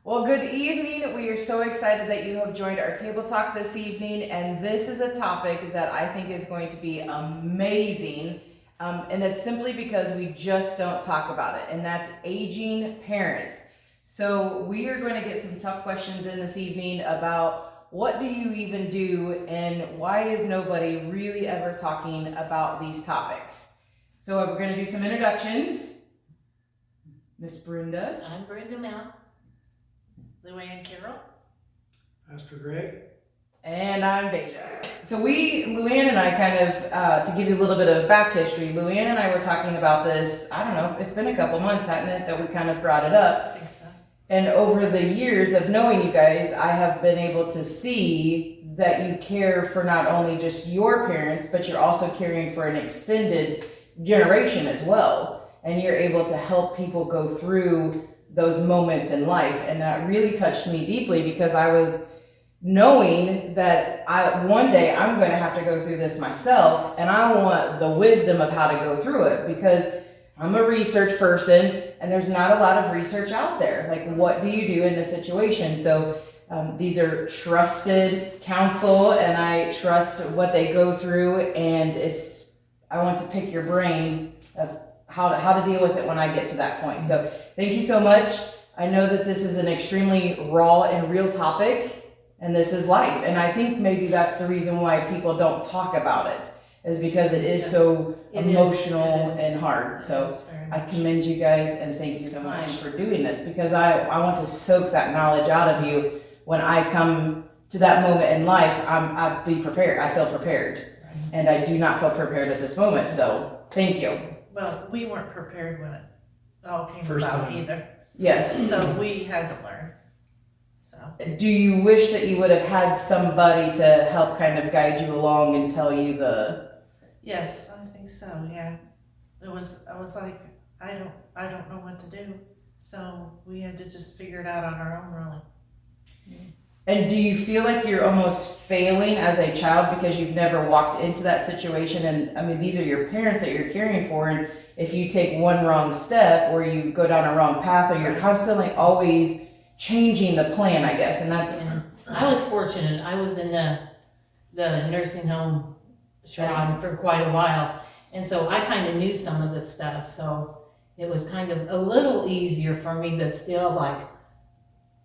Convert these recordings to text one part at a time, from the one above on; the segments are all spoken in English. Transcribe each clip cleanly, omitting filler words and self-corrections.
Well, good evening. We are so excited that you have joined our table talk this evening, and this is a topic that I think is going to be amazing. And that's simply because we just don't talk about it, and that's aging parents. So, we are going to get some tough questions in this evening about what do you even do, and why is nobody really ever talking about these topics? So, we're going to do some introductions. Miss Brenda. I'm Brenda now. Luann Carroll. Pastor Greg. And I'm Deja. So Luann and I kind of, to give you a little bit of back history, Luann and I were talking about this, I don't know, it's been a couple months, hasn't it, that we kind of brought it up. I think so. And over the years of knowing you guys, I have been able to see that you care for not only just your parents, but you're also caring for an extended generation as well. And you're able to help people go through those moments in life. And that really touched me deeply because I was knowing that one day I'm going to have to go through this myself, and I want the wisdom of how to go through it because I'm a research person and there's not a lot of research out there. Like, what do you do in this situation? So these are trusted counsel, and I trust what they go through, and I want to pick your brain of how to deal with it when I get to that point. So thank you so much. I know that this is an extremely raw and real topic, and this is life. And I think maybe that's the reason why people don't talk about it, is because it is so emotional and hard. So I commend you guys and thank you so much for doing this, because I want to soak that knowledge out of you. When I come to that moment in life, I'll be prepared. I feel prepared, and I do not feel prepared at this moment. So thank you. Well, we weren't prepared when it all came First about time. either. Yes. So we had to learn. So Do you wish that you would have had somebody to help kind of guide you along and tell you yes, I think so. Yeah, I was like, I don't know what to do. So we had to just figure it out on our own, really. and do you feel like you're almost failing as a child because you've never walked into that situation? And I mean, these are your parents that you're caring for, and if you take one wrong step or you go down a wrong path, or you're constantly always changing the plan, I guess. And that's I was fortunate. I was in the nursing home shroud for quite a while, and so I kind of knew some of the stuff. So it was kind of a little easier for me, but still like,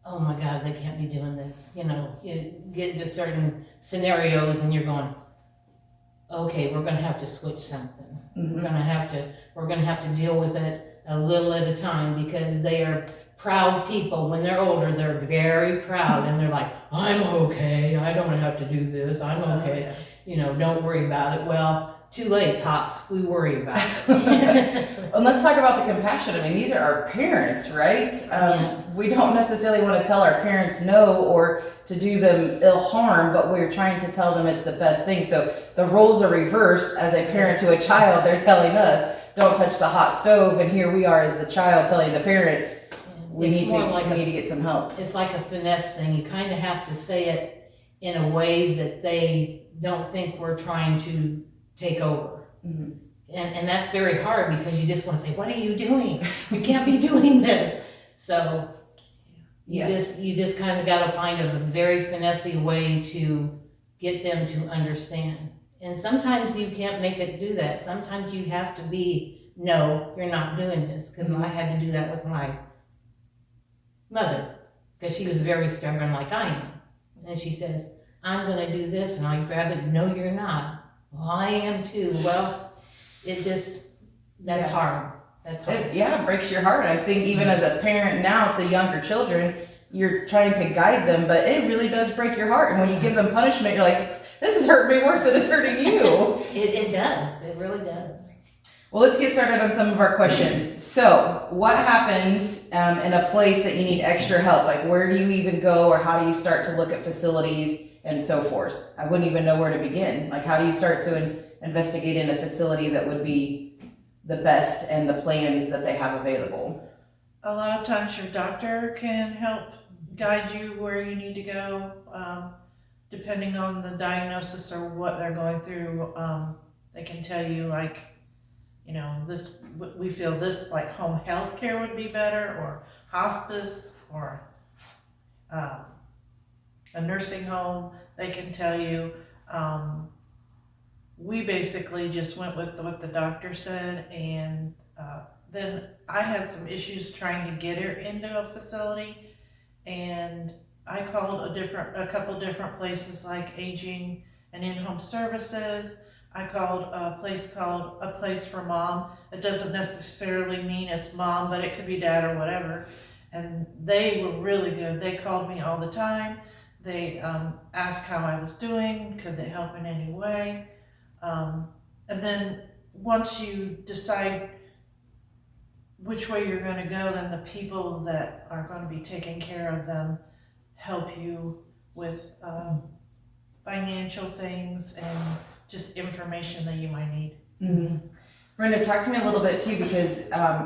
oh my God, they can't be doing this. You know, you get into certain scenarios and you're going, okay, we're gonna have to switch something. We're gonna have to deal with it a little at a time, because they are proud people. When they're older, they're very proud, and they're like, I'm okay, I don't have to do this, I'm okay. Yeah. You know, don't worry about it. Well, too late, Pops, we worry about it. And let's talk about the compassion. I mean, these are our parents, right? We don't necessarily want to tell our parents no or to do them ill harm, but we're trying to tell them it's the best thing. So the roles are reversed. As a parent to a child, they're telling us, don't touch the hot stove, and here we are as the child telling the parent, we need to get some help. It's like a finesse thing. You kind of have to say it in a way that they don't think we're trying to take over. Mm-hmm. And that's very hard, because you just want to say, what are you doing? You can't be doing this. So you just kind of got to find a very finessey way to get them to understand. And sometimes you can't make it do that. Sometimes you have to be, no, you're not doing this. Because I had to do that with my mother, because she was very stubborn like I am. And she says, I'm going to do this, and I grab it, no, you're not. Well, I am too. Well, that's hard. That's hard. It breaks your heart. I think even as a parent now to younger children, you're trying to guide them, but it really does break your heart. And when you give them punishment, you're like, this is hurting me worse than it's hurting you. It does. It really does. Well, let's get started on some of our questions. So, what happens in a place that you need extra help? Like, where do you even go, or how do you start to look at facilities and so forth? I wouldn't even know where to begin. Like, how do you start to investigate in a facility that would be the best and the plans that they have available? A lot of times your doctor can help guide you where you need to go, depending on the diagnosis or what they're going through. They can tell you, like, you know, we feel this, like home health care would be better, or hospice, or a nursing home, they can tell you. We basically just went with what the doctor said, and then I had some issues trying to get her into a facility, and I called a couple different places like aging and in-home services. I called a place called A Place for Mom. It doesn't necessarily mean it's mom, but it could be dad or whatever. And they were really good. They called me all the time. They asked how I was doing, could they help in any way. And then once you decide which way you're going to go, then the people that are going to be taking care of them help you with financial things and just information that you might need. Mm-hmm. Brenda, talk to me a little bit too, because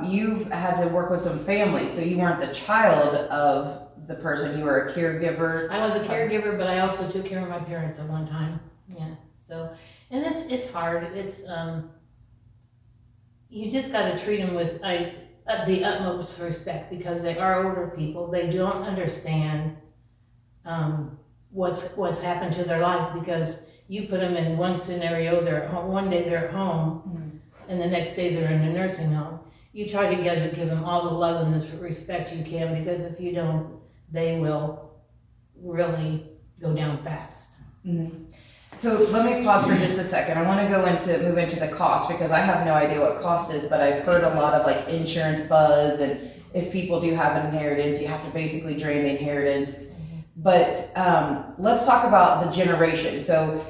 you've had to work with some families, so you weren't the child of the person, you were a caregiver. I was a caregiver, but I also took care of my parents at one time. Yeah. So, and it's hard. It's you just got to treat them with the utmost respect, because they are older people. They don't understand what's happened to their life, because you put them in one scenario, they're at home, one day they're at home, and the next day they're in a nursing home. You try to give them all the love and the respect you can, because if you don't, they will really go down fast. Mm-hmm. So let me pause for just a second. I want to move into the cost, because I have no idea what cost is, but I've heard a lot of like insurance buzz, and if people do have an inheritance, you have to basically drain the inheritance. But let's talk about the generation. So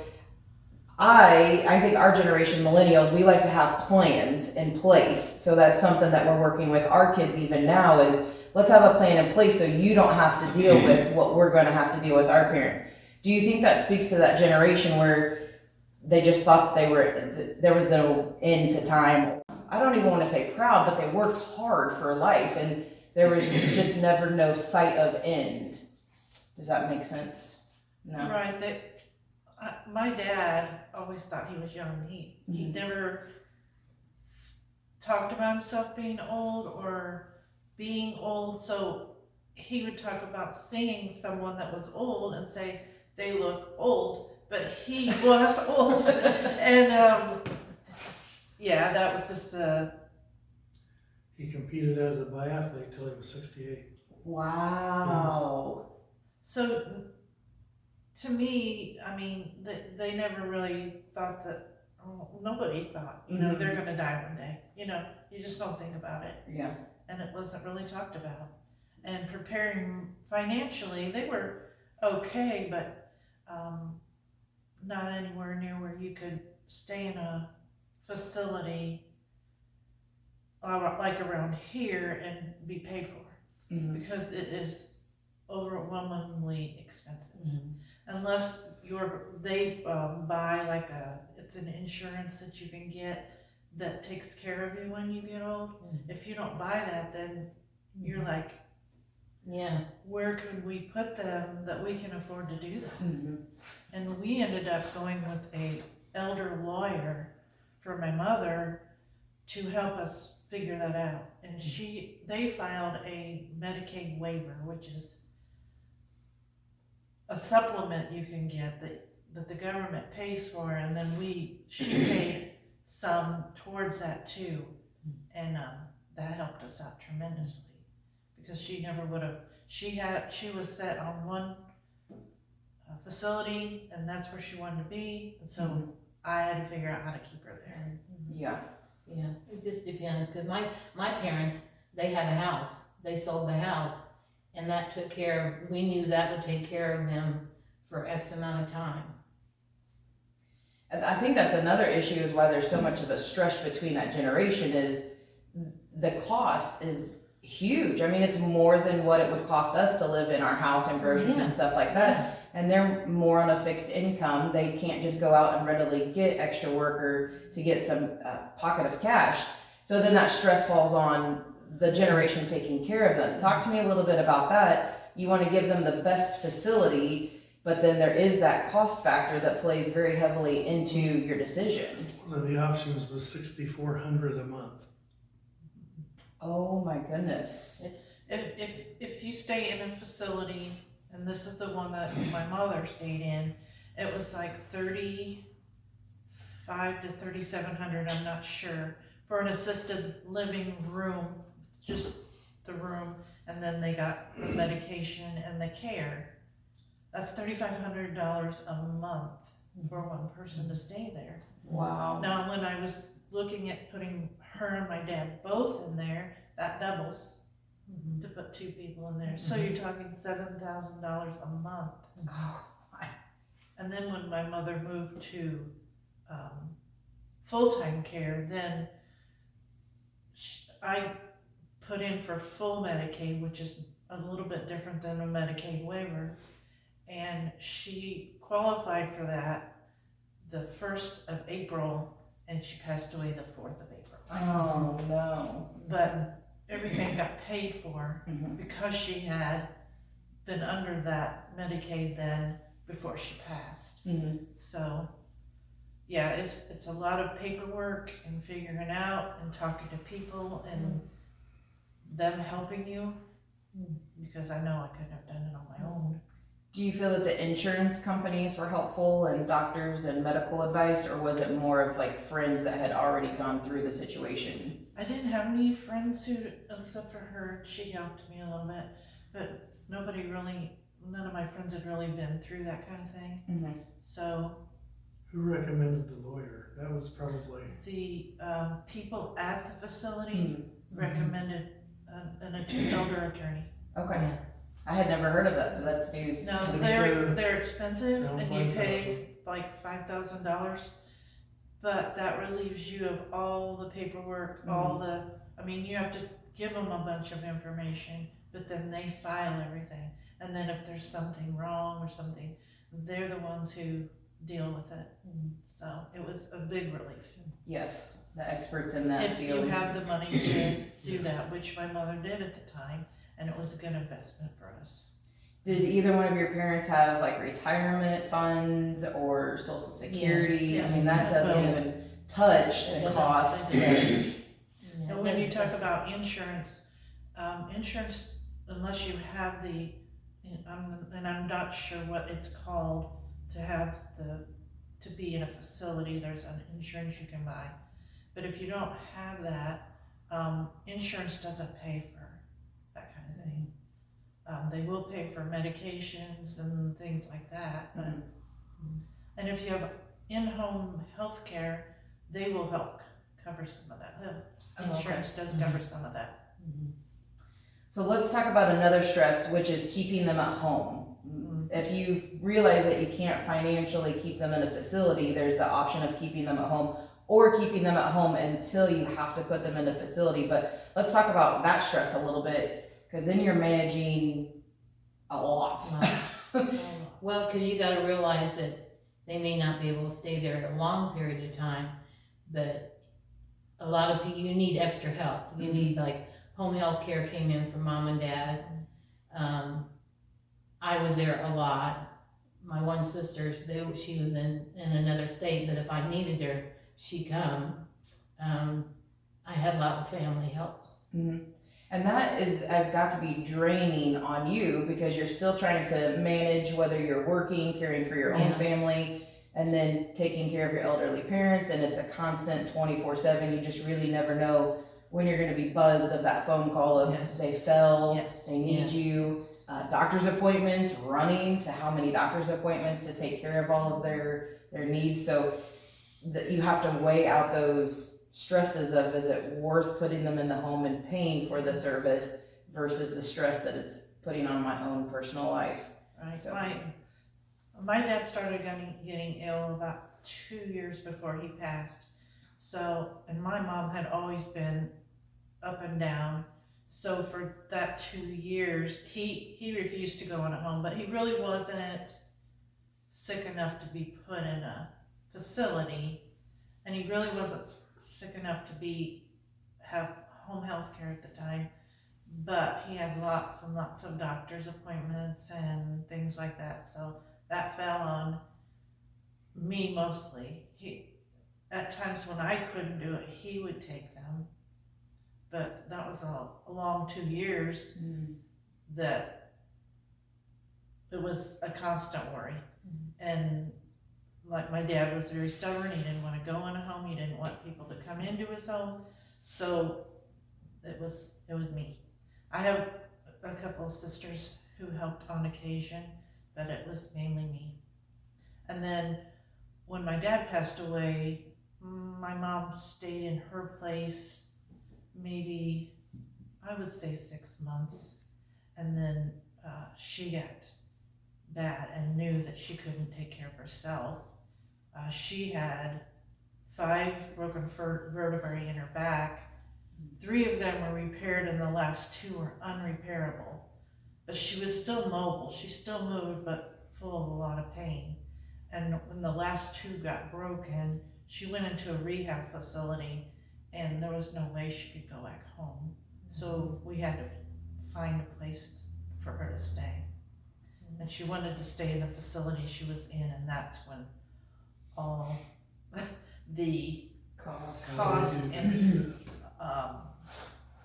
I think our generation, millennials, we like to have plans in place. So that's something that we're working with our kids even now, is let's have a plan in place so you don't have to deal with what we're going to have to deal with our parents. Do you think that speaks to that generation where they just thought there was no end to time? I don't even want to say proud, but they worked hard for life, and there was just never no sight of end. Does that make sense? No. Right. My dad always thought he was young. He never talked about himself being old or being old. So he would talk about seeing someone that was old and say they look old, but he was old. And yeah, that was just He competed as a biathlete till he was 68. Wow. So to me, I mean, they never really thought that, nobody thought, they're going to die one day. You just don't think about it. Yeah. And it wasn't really talked about. And preparing financially, they were okay, but not anywhere near where you could stay in a facility like around here and be paid for, because it is overwhelmingly expensive. Unless they buy like it's an insurance that you can get that takes care of you when you get old. If you don't buy that, then you're like, yeah, where could we put them that we can afford to do that? And we ended up going with a elder lawyer for my mother to help us figure that out. And they filed a Medicaid waiver, which is a supplement you can get that the government pays for, and then she paid some towards that too, and that helped us out tremendously, because she never would have. She was set on one facility, and that's where she wanted to be, and so I had to figure out how to keep her there. Yeah. Yeah, it just depends, because my parents, they had a house, they sold the house, and that took care of, we knew that would take care of them for X amount of time. And I think that's another issue, is why there's so much of a stretch between that generation, is the cost is huge. I mean, it's more than what it would cost us to live in our house and groceries and stuff like that. And they're more on a fixed income. They can't just go out and readily get extra work or to get some pocket of cash. So then that stress falls on the generation taking care of them. Talk to me a little bit about that. You want to give them the best facility, but then there is that cost factor that plays very heavily into your decision. One of the options was $6,400 a month. Oh my goodness. If you stay in a facility and this is the one that my mother stayed in, it was like 35 to 3,700, I'm not sure, for an assisted living room, just the room, and then they got the medication and the care. That's $3,500 a month for one person to stay there. Wow. Now, when I was looking at putting her and my dad both in there, that doubles to put two people in there. So you're talking $7,000 a month. Oh, my. And then when my mother moved to full-time care, then I put in for full Medicaid, which is a little bit different than a Medicaid waiver. And she qualified for that the 1st of April, and she passed away the 4th of April. Oh, no. But everything got paid for Mhm. because she had been under that Medicaid then before she passed. Mhm. So, yeah, it's a lot of paperwork and figuring out and talking to people and them helping you, because I know I couldn't have done it on my own. Do you feel that the insurance companies were helpful and doctors and medical advice, or was it more of like friends that had already gone through the situation? I didn't have any friends who, except for her, she helped me a little bit, but none of my friends had really been through that kind of thing. Mm-hmm. So Who recommended the lawyer? That was probably, the people at the facility Mm-hmm. recommended an elder attorney. Okay. I had never heard of that, so that's news. No, But they're expensive, around and you pay $5,000. like $5,000, but that relieves you of all the paperwork, all the, I mean, you have to give them a bunch of information, but then they file everything. And then if there's something wrong or something, they're the ones who deal with it. So it was a big relief. Yes, the experts in that If field. you have the money to do that, which my mother did at the time, and it was a good investment for us. Did either one of your parents have like retirement funds or social security? Yes, I mean, that doesn't both. even touch It the doesn't. cost. They did. Yeah, And when you that's- talk about insurance, unless you have and I'm not sure what it's called, to be in a facility, there's an insurance you can buy. But if you don't have that, insurance doesn't pay for that kind of thing. They will pay for medications and things like that, but, and if you have in-home health care, they will help cover some of that. Oh, okay. Insurance does cover some of that. So let's talk about another stress, which is keeping them at home. If you realize that you can't financially keep them in a facility, there's the option of keeping them at home or keeping them at home until you have to put them in a facility. But let's talk about that stress a little bit, because then you're managing a lot. Well, because you got to realize that they may not be able to stay there a long period of time, but a lot of people, you need extra help. You need, like, home health care came in for mom and dad. I was there a lot. My one sister, she was in another state, but if I needed her, she'd come. I had a lot of family help. And that has got to be draining on you, because you're still trying to manage whether you're working, caring for your own Yeah. family, and then taking care of your elderly parents, and it's a constant 24/7. You just really never know when you're going to be buzzed of that phone call of Yes. they fell, Yes. they need you, doctor's appointments, running to how many doctor's appointments to take care of all of their needs. So that you have to weigh out those stresses of, is it worth putting them in the home and paying for the service versus the stress that it's putting on my own personal life. Right. So- My dad started getting ill about 2 years before he passed. So, and my mom had always been up and down. So for that 2 years, he refused to go in a home, but he really wasn't sick enough to be put in a facility, and he really wasn't sick enough to have home health care at the time. But he had lots and lots of doctor's appointments and things like that, so that fell on me mostly. At times when I couldn't do it, he would take them. But that was a long 2 years that it was a constant worry. And like my dad was very stubborn, he didn't want to go in a home, he didn't want people to come into his home, so it was me. I have a couple of sisters who helped on occasion, but it was mainly me. And then when my dad passed away, my mom stayed in her place maybe, I would say 6 months, and then she got bad and knew that she couldn't take care of herself. She had 5 broken vertebrae in her back. 3 of them were repaired and the last 2 were unrepairable. But she was still mobile. She still moved, but full of a lot of pain. And when the last 2 got broken, she went into a rehab facility and there was no way she could go back home. So we had to find a place for her to stay. And she wanted to stay in the facility she was in, and that's when all the cost and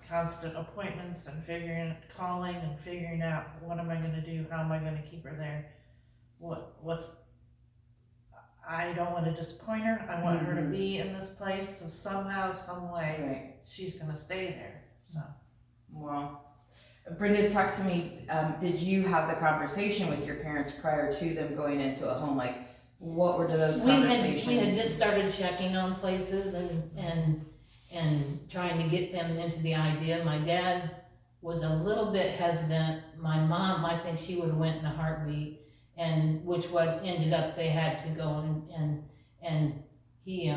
constant appointments and calling and figuring out what am I gonna do, how am I gonna keep her there, I don't want to disappoint her, I want her to be in this place, so somehow, some way, she's gonna stay there, so. Wow. Brenda, talk to me, did you have the conversation with your parents prior to them going into a home? Like, what were those conversations? We had just started checking on places and trying to get them into the idea. My dad was a little bit hesitant. My mom, I think she would have went in a heartbeat, and what ended up they had to go and he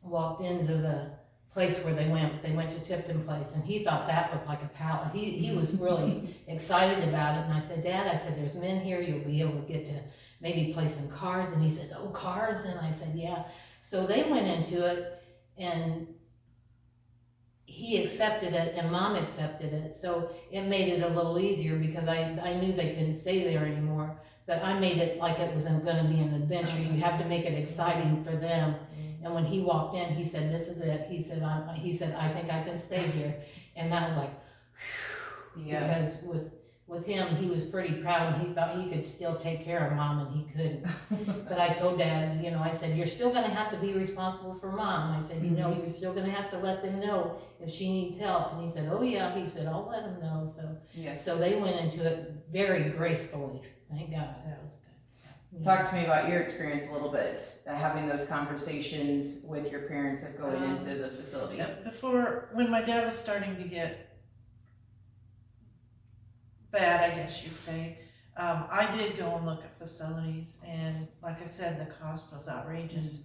walked into the place where they went to Tipton Place, and he thought that looked like a palace. He was really excited about it, and I said, Dad, there's men here, you'll be able to get to maybe play some cards, and he says, oh, cards, and I said, yeah. So they went into it, and he accepted it, and Mom accepted it, so it made it a little easier because I knew they couldn't stay there anymore, but I made it like it was gonna be an adventure. You have to make it exciting for them. And when he walked in, he said, this is it. He said, I think I can stay here. And that was like, whew, yes. Because with him, he was pretty proud, and he thought he could still take care of Mom, and he couldn't. But I told Dad, I said, you're still gonna have to be responsible for Mom. I said, you're still gonna have to let them know if she needs help. And he said, oh yeah. He said, I'll let them know. So, yes. So they went into it very gracefully. Thank God. That was good. Talk to me about your experience a little bit, having those conversations with your parents of going into the facility. When my dad was starting to get bad, I guess you'd say, I did go and look at facilities, and like I said, the cost was outrageous.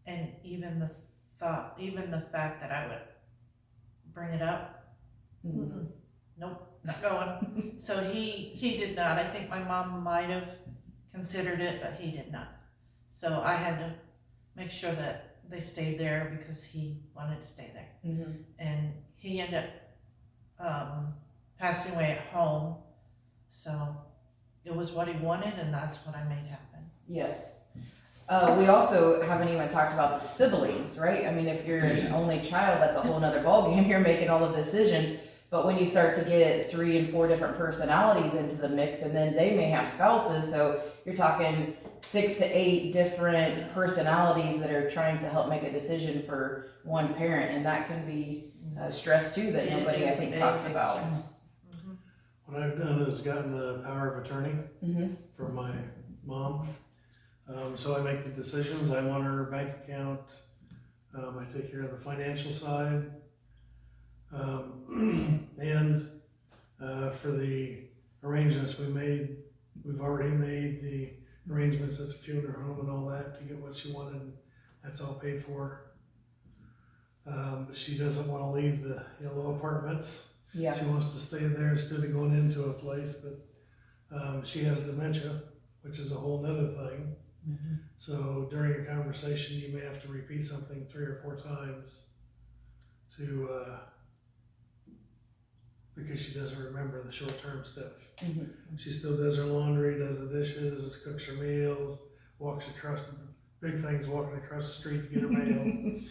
And even the fact that I would bring it up, nope, not going. So he did not. I think my mom might have considered it, but he did not. So I had to make sure that they stayed there because he wanted to stay there. And he ended up passing away at home. So it was what he wanted, and that's what I made happen. Yes. We also haven't even talked about the siblings, right? I mean, if you're an only child, that's a whole nother ballgame. You're making all the decisions. But when you start to get 3 and 4 different personalities into the mix, and then they may have spouses, so you're talking 6 to 8 different personalities that are trying to help make a decision for one parent, and that can be stress too that nobody, I think, talks about. What I've done is gotten a power of attorney from my mom. So I make the decisions. I'm on her bank account. I take care of the financial side. And for the arrangements we've already made the arrangements at the funeral home and all that to get what she wanted. That's all paid for. But she doesn't want to leave the yellow apartments. Yeah. She wants to stay there instead of going into a place, but she has dementia, which is a whole nother thing. So during a conversation, you may have to repeat something 3 or 4 times because she doesn't remember the short-term stuff. She still does her laundry, does the dishes, cooks her meals, walks across the big things, walking across the street to get her mail.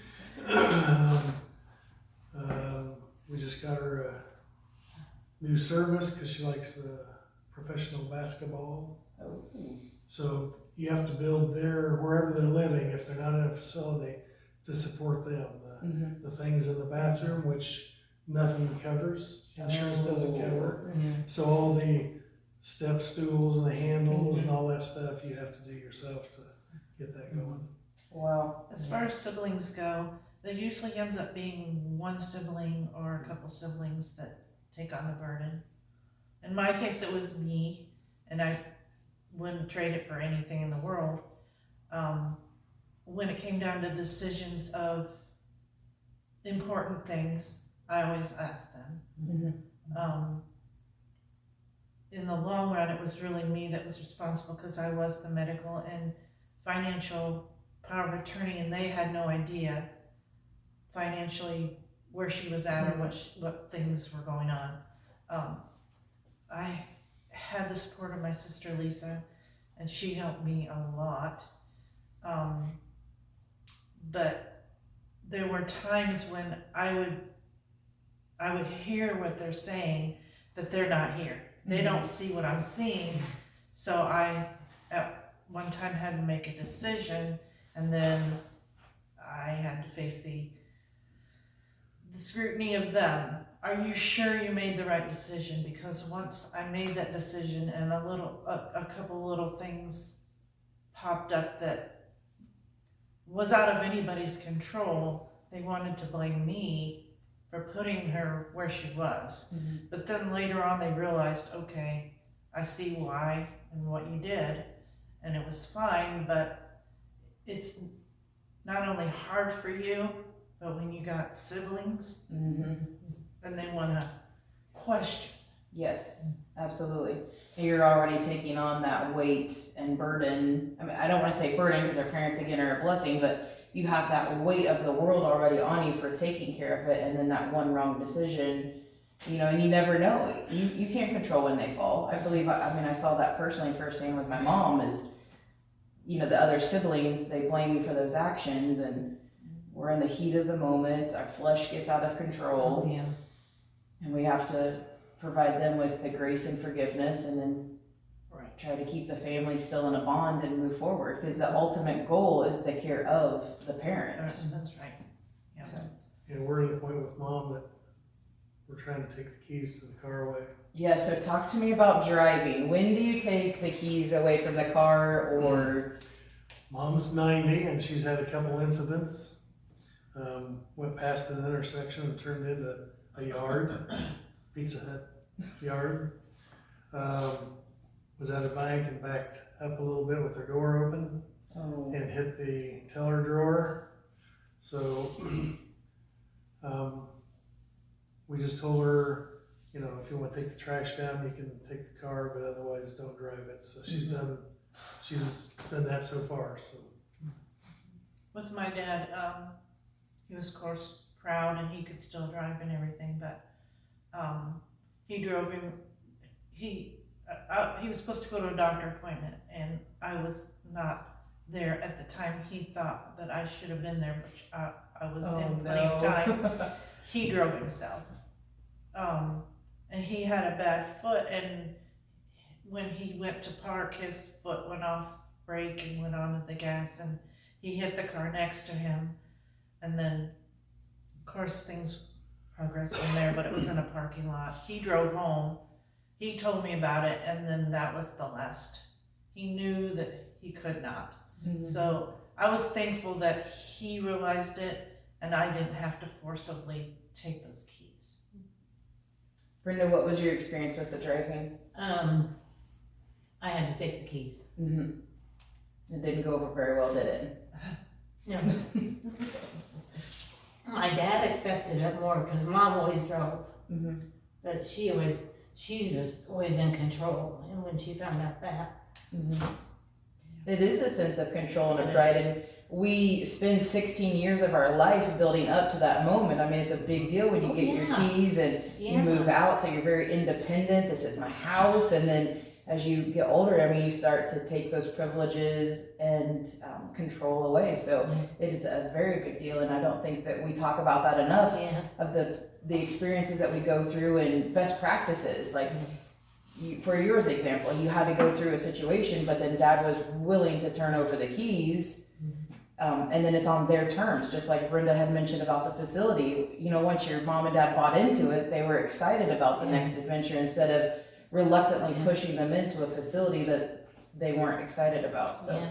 We just got her new service because she likes the professional basketball. Oh. So you have to build wherever they're living, if they're not in a facility, to support them. Mhm. The things in the bathroom, which nothing covers, insurance doesn't cover. So all the step stools and the handles and all that stuff, you have to do yourself to get that going. Wow. As far as siblings go, there usually ends up being one sibling or a couple siblings that take on the burden. In my case, it was me, and I wouldn't trade it for anything in the world. When it came down to decisions of important things, I always asked them. Mhm. In the long run, it was really me that was responsible because I was the medical and financial power of attorney, and they had no idea financially where she was at or what things were going on. I had the support of my sister Lisa, and she helped me a lot. But there were times when I would hear what they're saying, that they're not here. They don't see what I'm seeing. So I, at one time, had to make a decision, and then I had to face the scrutiny of them. Are you sure you made the right decision? Because once I made that decision and a couple little things popped up that was out of anybody's control, they wanted to blame me for putting her where she was. But then later on they realized, okay, I see why and what you did, and it was fine, but it's not only hard for you, but when you got siblings, and they want to question. Yes, absolutely. And you're already taking on that weight and burden. I mean, I don't want to say burden because our parents again are a blessing, but you have that weight of the world already on you for taking care of it, and then that one wrong decision, and you never know. You can't control when they fall. I believe, I saw that personally firsthand with my mom is, the other siblings, they blame me for those actions, and we're in the heat of the moment, our flesh gets out of control. Yeah. And we have to provide them with the grace and forgiveness, and then try to keep the family still in a bond and move forward, because the ultimate goal is the care of the parents. That's right. Yeah. So, And we're at a point with Mom that we're trying to take the keys to the car away. yeah, so talk to me about driving. When do you take the keys away from the car, or? Mom's 90 and she's had a couple incidents. Went past an intersection and turned into a yard, Pizza Hut yard. Was at a bank and backed up a little bit with her door open and hit the teller drawer. So we just told her, if you want to take the trash down, you can take the car, but otherwise don't drive it. So she's done that so far. So With my dad, he was of course proud and he could still drive and everything, but he drove him. He was supposed to go to a doctor appointment, and I was not there at the time. He thought that I should have been there, but I was in plenty of time. He drove himself, and he had a bad foot, and when he went to park, his foot went off brake and went onto the gas, and he hit the car next to him, and then of course things progressed from there, but it was in a parking lot. He drove home. He told me about it, and then that was the last. He knew that he could not. So I was thankful that he realized it, and I didn't have to forcibly take those keys. Brenda, what was your experience with the driving? I had to take the keys. It didn't go over very well, did it? No. My dad accepted it more because Mom always drove, but she was always in control, and when she found out that. It is a sense of control and a pride, and we spend 16 years of our life building up to that moment. I mean, it's a big deal when you get your keys and you move out, so you're very independent. This is my house, and then as you get older, I mean, you start to take those privileges and control away. So it is a very big deal, and I don't think that we talk about that enough, Yeah. of the experiences that we go through and best practices. Like, for yours example, you had to go through a situation, but then dad was willing to turn over the keys, and then it's on their terms, just like Brenda had mentioned about the facility. You know, once your mom and dad bought into it, they were excited about the next adventure instead of reluctantly pushing them into a facility that they weren't excited about. So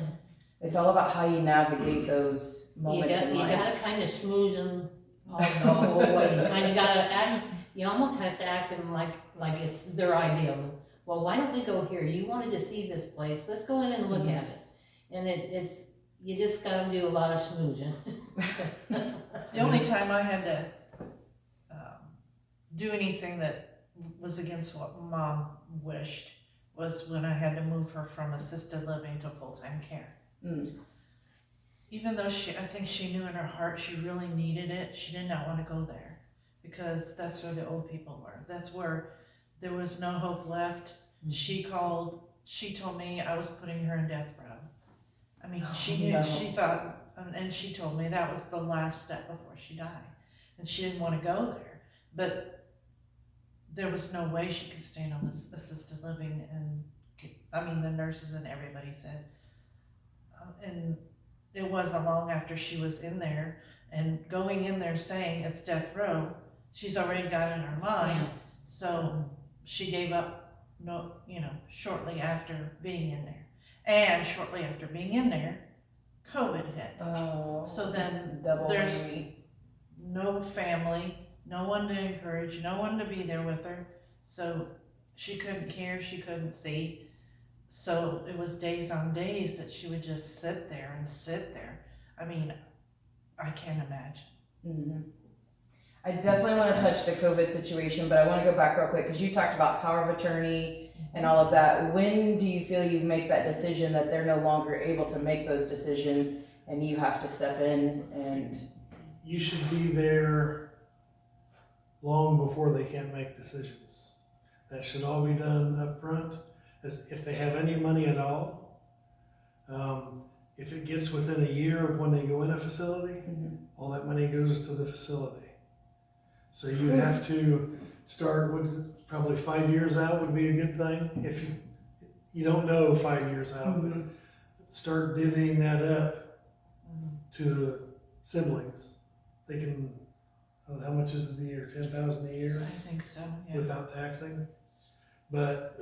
it's all about how you navigate those moments in life. You gotta kind of schmooze them all the whole way. You kind of gotta act, you almost have to act them like it's their idea. Well, why don't we go here? You wanted to see this place. Let's go in and look at it. And it's, you just gotta do a lot of schmoozing. The only time I had to do anything that was against what mom wished was when I had to move her from assisted living to full-time care. Even though I think she knew in her heart she really needed it, she did not want to go there because that's where the old people were. That's where there was no hope left. She told me I was putting her in death row. I mean, she knew, she thought, and she told me that was the last step before she died. And she didn't want to go there. But there was no way she could stay in assisted living, and I mean, the nurses and everybody said, and it wasn't long after she was in there, and going in there saying it's death row, she's already got in her mind, so she gave up, shortly after being in there. And shortly after being in there, COVID hit. So then there's no family, no one to encourage, no one to be there with her. So she couldn't hear, she couldn't see. So it was days on days that she would just sit there and sit there. I mean, I can't imagine. I definitely want to touch the COVID situation, but I want to go back real quick because you talked about power of attorney and all of that. When do you feel you make that decision that they're no longer able to make those decisions and you have to step in and... You should be there long before they can't make decisions. That should all be done up front, as if they have any money at all. If it gets within a year of when they go in a facility, all that money goes to the facility. So you have to start with probably 5 years out would be a good thing. If you don't know 5 years out, but start divvying that up to the siblings. They can, how much is it a year? $10,000 a year? I think so, yeah. Without taxing. But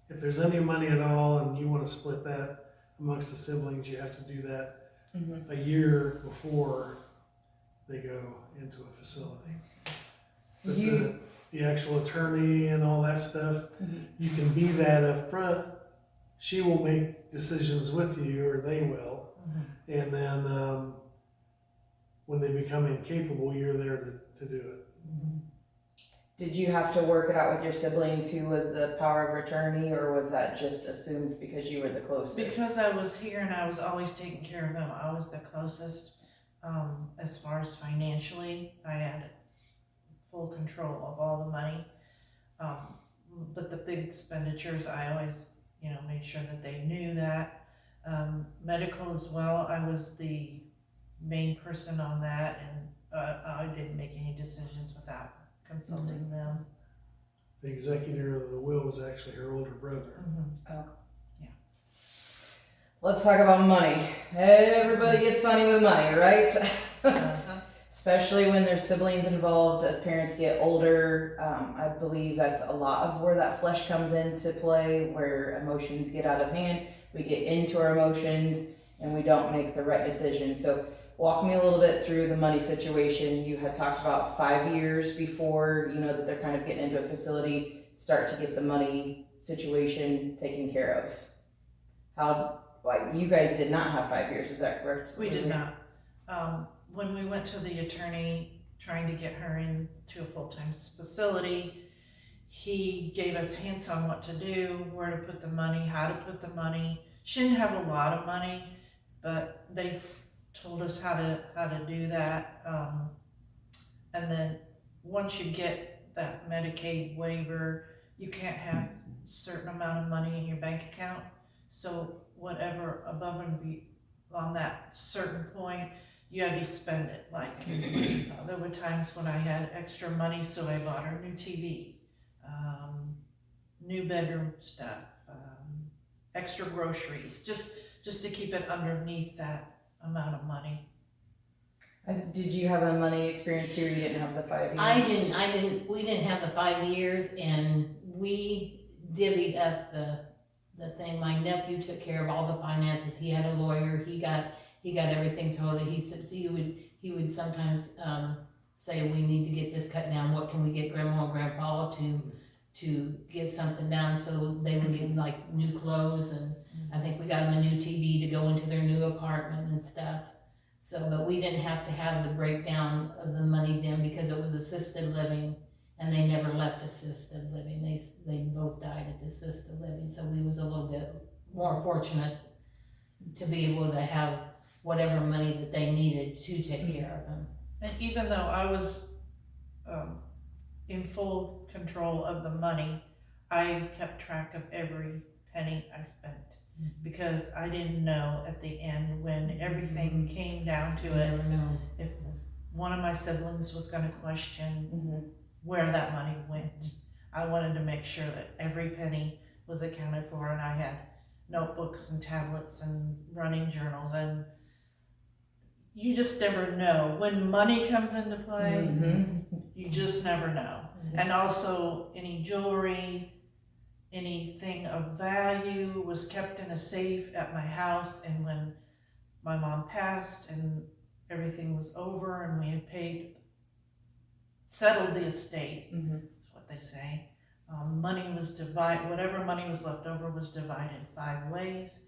if there's any money at all and you want to split that amongst the siblings, you have to do that a year before they go into a facility. But the actual attorney and all that stuff, you can be that up front. She will make decisions with you, or they will. And then when they become incapable, you're there to do it. Did you have to work it out with your siblings who was the power of attorney, or was that just assumed because you were the closest? Because I was here and I was always taking care of them, I was the closest. As far as financially, I had full control of all the money. But the big expenditures, I always, made sure that they knew that. Medical as well, I was the main person on that, and I didn't make any decisions without consulting them. The executor of the will was actually her older brother. Let's talk about money. Everybody gets funny with money, right? Especially when there's siblings involved. As parents get older, I believe that's a lot of where that flesh comes into play, where emotions get out of hand. We get into our emotions and we don't make the right decision. So walk me a little bit through the money situation. You had talked about 5 years before, that they're kind of getting into a facility, start to get the money situation taken care of. You guys did not have 5 years, is that correct? We did not. When we went to the attorney trying to get her into a full-time facility, he gave us hints on what to do, where to put the money, how to put the money. She didn't have a lot of money, but they told us how to do that. And then once you get that Medicaid waiver, you can't have a certain amount of money in your bank account. So whatever above and on that certain point, you had to spend it. Like there were times when I had extra money, so I bought her new TV, new bedroom stuff, extra groceries, just to keep it underneath that amount of money. Did you have a money experience too, or you didn't have the 5 years? We didn't have the 5 years, and we divvied up the thing. My nephew took care of all the finances. He had a lawyer. He got everything told. He said he would sometimes say, we need to get this cut down. What can we get grandma and grandpa to get something down? So they would get like new clothes, and I think we got them a new TV to go into their new apartment and stuff. So, but we didn't have to have the breakdown of the money then, because it was assisted living, and they never left assisted living. They both died at the assisted living, so we was a little bit more fortunate to be able to have whatever money that they needed to take care of them. And even though I was in full control of the money, I kept track of every penny I spent, because I didn't know at the end, when everything came down to You it, never know. if one of my siblings was going to question where that money went. I wanted to make sure that every penny was accounted for, and I had notebooks and tablets and running journals, and you just never know when money comes into play. You just never know. And also any jewelry, anything of value was kept in a safe at my house, and when my mom passed and everything was over and we had settled the estate, is what they say, money was divided, whatever money was left over was divided 5 ways,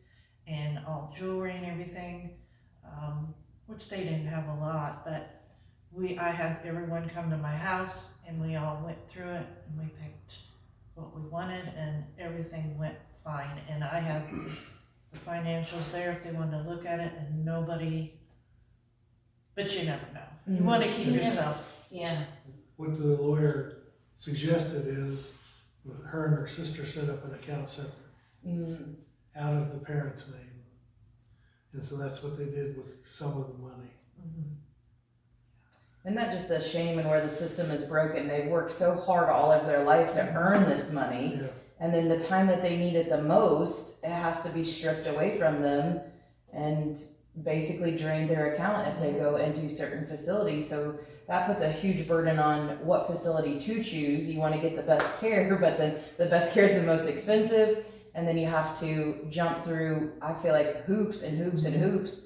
and all jewelry and everything, which they didn't have a lot, but I had everyone come to my house, and we all went through it, and we picked what we wanted, and everything went fine. And I had the financials there if they wanted to look at it, and nobody, but you never know. You want to keep yourself. Yeah. What the lawyer suggested is, with her and her sister set up an account separate, out of the parent's name. And so that's what they did with some of the money. Isn't that just a shame, and where the system is broken? They've worked so hard all of their life to earn this money, and then the time that they need it the most, it has to be stripped away from them and basically drain their account if they go into certain facilities. So that puts a huge burden on what facility to choose. You want to get the best care, but then the best care is the most expensive, and then you have to jump through, I feel like, hoops and hoops and hoops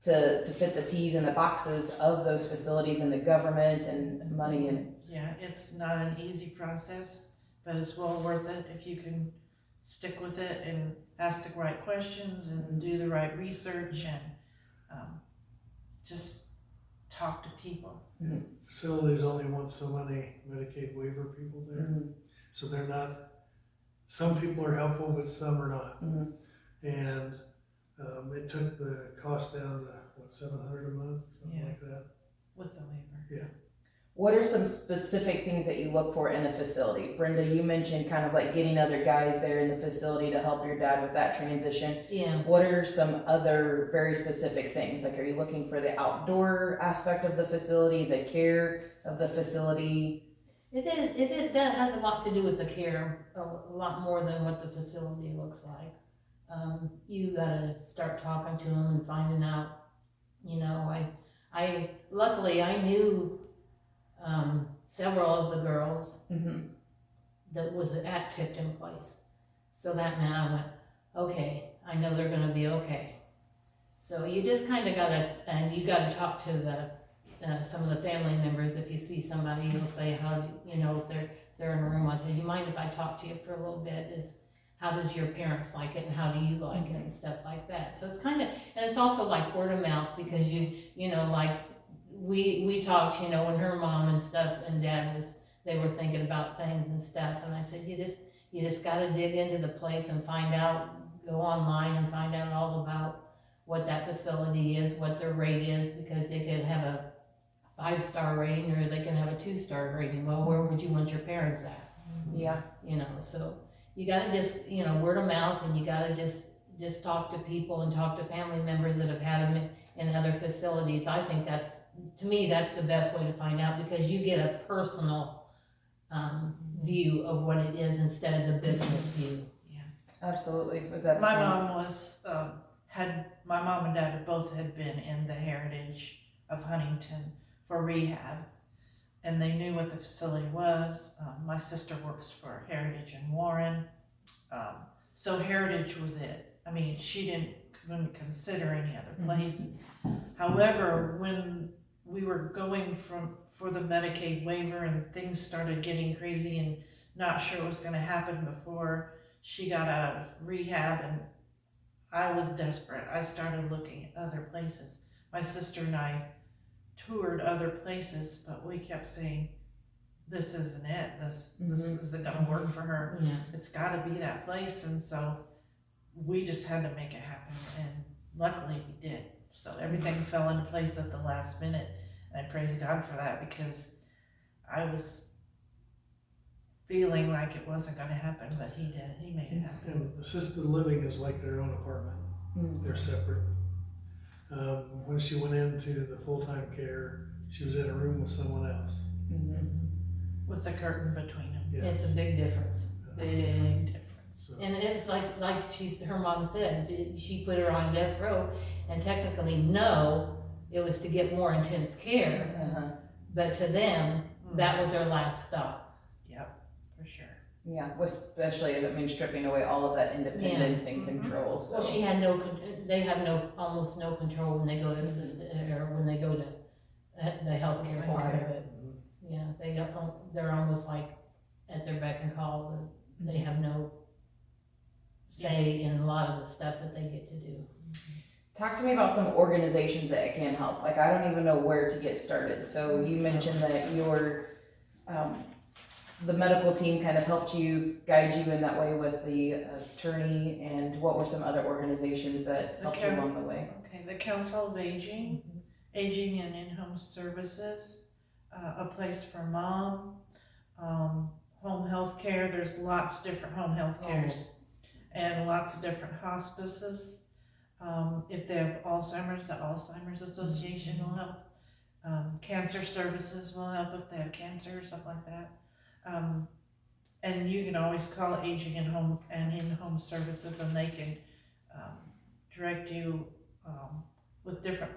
to fit the T's in the boxes of those facilities and the government and money. And yeah, it's not an easy process, but it's well worth it if you can stick with it and ask the right questions and do the right research, and just talk to people. Facilities only want so many Medicaid waiver people there. So they're not, some people are helpful, but some are not. And it took the cost down to, what, $700 a month, something like that. With the waiver. Yeah. what are some specific things that you look for in a facility? Brenda, you mentioned kind of like getting other guys there in the facility to help your dad with that transition. Yeah. What are some other very specific things? Like, are you looking for the outdoor aspect of the facility, the care of the facility? It has a lot to do with the care, a lot more than what the facility looks like. You gotta start talking to them and finding out, you know, I luckily I knew several of the girls that was at Tipton Place. So that meant I went, okay, I know they're gonna be okay. So you just kinda gotta, and you gotta talk to the some of the family members. If you see somebody, you'll say, how, you know, if they're in a room, I say, do you mind if I talk to you for a little bit? How does your parents like it, and how do you like it, and stuff like that. So it's kind of, and it's also like word of mouth, because you know, like we talked, you know, when her mom and stuff and dad they were thinking about things and stuff, and I said, you just got to dig into the place and find out, go online and find out all about what that facility is, what their rate is, because they could have a 5-star rating or they can have a 2-star rating. Well, where would you want your parents at? Yeah. You know, so you gotta just, you know, word of mouth, and you gotta just talk to people and talk to family members that have had them in other facilities. I think that's, to me, that's the best way to find out, because you get a personal, view of what it is instead of the business view. Absolutely. Was that the My same? mom was, my mom and dad both had been in the Heritage of Huntington for rehab, and they knew what the facility was. My sister works for Heritage in Warren, so Heritage was it. I mean, she couldn't consider any other places. However, when we were going for the Medicaid waiver and things started getting crazy and not sure what was going to happen before she got out of rehab, and I was desperate. I started looking at other places. My sister and I toured other places, but we kept saying, this isn't it. This isn't going to work for her. Yeah. It's got to be that place. And so we just had to make it happen, and luckily we did. So everything fell into place at the last minute, and I praise God for that, because I was feeling like it wasn't going to happen, but he did. He made it happen. And assisted living is like their own apartment. They're separate. When she went into the full-time care, she was in a room with someone else. With the curtain between them. It's a Yes. big difference. Big difference. So, And it's like her mom said, she put her on death row, and technically, no, it was to get more intense care, but to them, that was their last stop. Yep, for sure. Yeah, especially if it means stripping away all of that independence and control. So. Well, they have almost no control when they go to assisted, or when they go to the healthcare part of it. Yeah, they're almost like at their beck and call. They have no say in a lot of the stuff that they get to do. Talk to me about some organizations that can help. Like, I don't even know where to get started. So you mentioned that the medical team kind of helped you, guide you in that way with the attorney, and what were some other organizations that helped you along the way? Okay, the Council of Aging, Aging and In-Home Services, a place for mom, home health care. There's lots of different home health cares, and lots of different hospices. If they have Alzheimer's, the Alzheimer's Association will help. Cancer services will help if they have cancer or something like that. And you can always call Aging and Home and In-Home Services, and they can direct you with different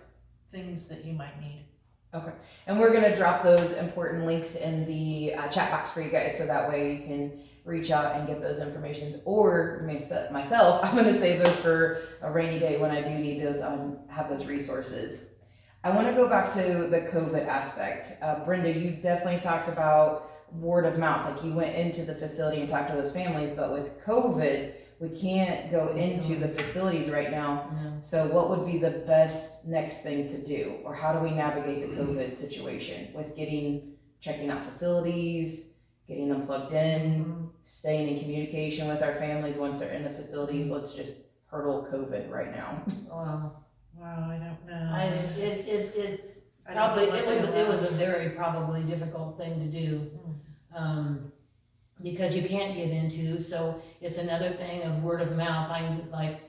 things that you might need. Okay, and we're gonna drop those important links in the chat box for you guys, so that way you can reach out and get those informations. Or myself, I'm gonna save those for a rainy day when I do need those, have those resources. I wanna go back to the COVID aspect. Brenda, you definitely talked about word of mouth, like you went into the facility and talked to those families, but with COVID, we can't go into the facilities right now. So what would be the best next thing to do? Or how do we navigate the COVID situation with checking out facilities, getting them plugged in, staying in communication with our families once they're in the facilities? Let's just hurdle COVID right now. Wow, I don't know. It's I don't probably, know what it was a very probably difficult thing to do. Because you can't get into, so it's another thing of word of mouth. I'm like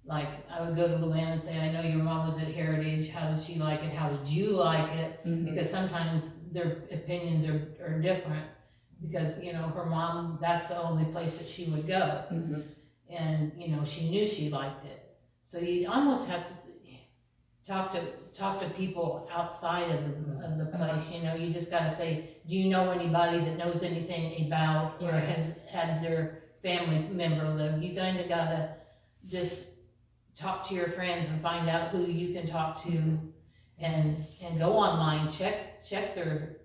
I would go to Luann and say, I know your mom was at Heritage, how did she like it, how did you like it? Because sometimes their opinions are different, because, you know, her mom, that's the only place that she would go. And, you know, she knew she liked it. So you almost have to talk to people outside of the place. You know, you just gotta say, do you know anybody that knows anything about or has had their family member live? You kind of gotta just talk to your friends and find out who you can talk to, and go online, check their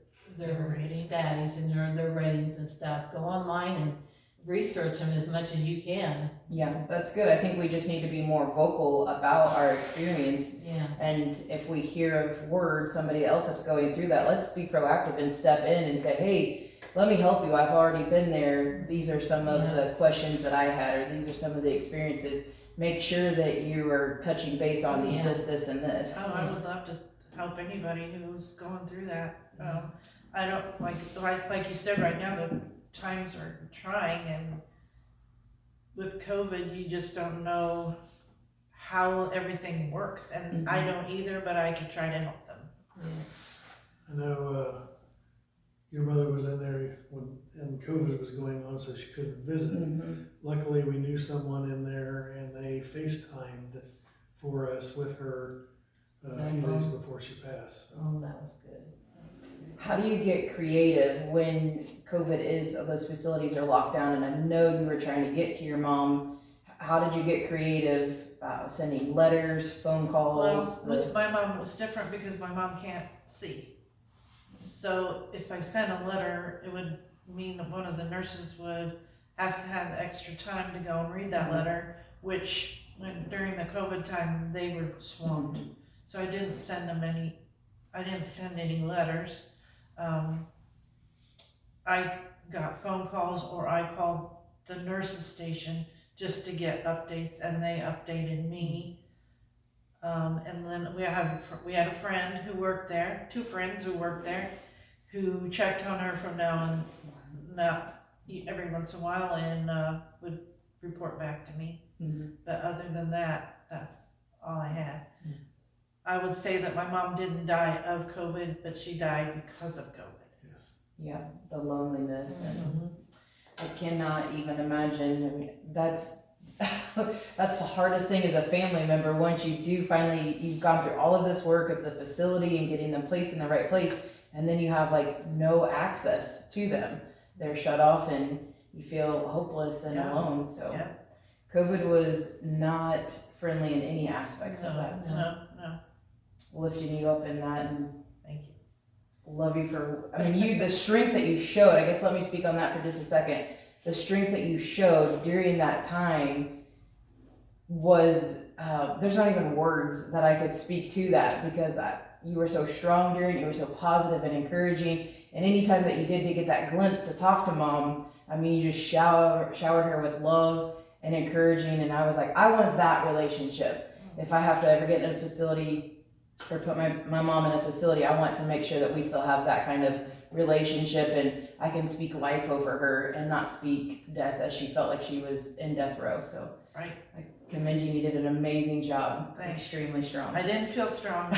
status and their ratings and stuff. Go online and research them as much as you can. Yeah, that's good. I think we just need to be more vocal about our experience. Yeah. And if we hear of word, somebody else that's going through that, let's be proactive and step in and say, hey, let me help you. I've already been there. These are some of the questions that I had, or these are some of the experiences. Make sure that you are touching base on this, and this. Oh, I would love to help anybody who's going through that. I don't, like you said, right now, times are trying, and with COVID, you just don't know how everything works, and I don't either, but I could try to help them. I know, your mother was in there and COVID was going on, so she couldn't visit. Luckily, we knew someone in there, and they FaceTimed for us with her a few days before she passed. So. Oh, that was good. How do you get creative when those facilities are locked down? And I know you were trying to get to your mom. How did you get creative? Sending letters, phone calls? Well, with my mom, it was different because my mom can't see. So if I sent a letter, it would mean that one of the nurses would have to have extra time to go and read that letter, which during the COVID time, they were swamped. So I didn't send any letters. I got phone calls, or I called the nurses station just to get updates, and they updated me. And then we had a friend who worked there, 2 friends who worked there, who checked on her from now every once in a while, and would report back to me. But other than that, that's all I had. I would say that my mom didn't die of COVID, but she died because of COVID. Yes. Yeah, the loneliness, and I cannot even imagine. I mean, that's that's the hardest thing as a family member. Once you've gone through all of this work of the facility and getting them placed in the right place, and then you have like no access to them. They're shut off, and you feel hopeless and alone. So COVID was not friendly in any aspects of that. So No. lifting you up in that, and Thank you. love you for, the strength that you showed. I guess let me speak on that for just a second. The strength that you showed during that time was, there's not even words that I could speak to that, because you were so strong you were so positive and encouraging. And anytime that you did to get that glimpse to talk to mom, you just showered her with love and encouraging. And I was like, I want that relationship. If I have to ever get in a facility or put my mom in a facility, I want to make sure that we still have that kind of relationship, and I can speak life over her and not speak death, as she felt like she was in death row. So Right. I commend you. You did an amazing job. Thanks. Extremely strong. I didn't feel strong.